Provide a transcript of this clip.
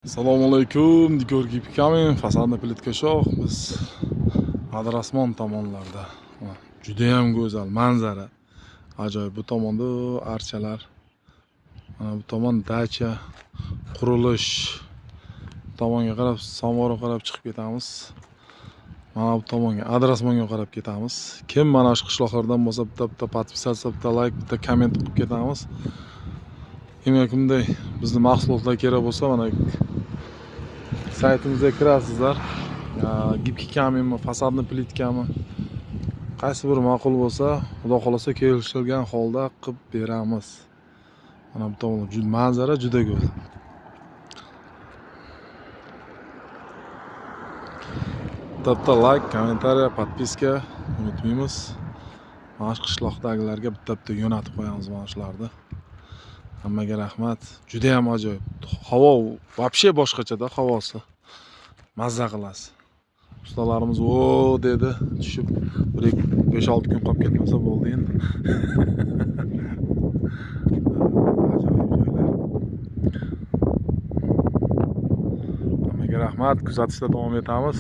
Assalomu alaykum, Dikor Gipkamin, fasadni plitka shoh. Biz Adrasmon tomonlarda. Juda ham go'zal manzara. Ajoyib. Bu tomonda archalar. Mana bu tomon dacha, qurilish. Tomonga qarab, Samora qarab chiqib ketamiz. Mana bu tomonga, Adrasmonga qarab ketamiz. Kim mana shu qishloqlardan bo'lsa, bitta podpisatsiya, bitta like, bitta komment qilib ketamiz. Demak, bunday bizning mahsulotlar kerak bo'lsa, mana saytimizga kirasizlar. Gipki kaminmi, fasadni plitkami, qaysi biri ma'qul bo'lsa, xudo xolasa kelishilgan holda qilib beramiz. Mana bu tomonda manzara juda go'zal. Bitta like, kommentariya, podpiska unutmaymiz. Mana shu qishloqdagilarga bitta yo'natib qo'yamiz mana shularni. Hammaga rahmat. Juda ham ajoyib. Havo вообще boshqachada havosi. Mazza qilasiz. Ustalarimiz o dedi, tushib 5-6 kun qolib ketmasa bo'ldi endi. Ajoyib joylar. Hammaga rahmat. Kuzatishda davom etamiz.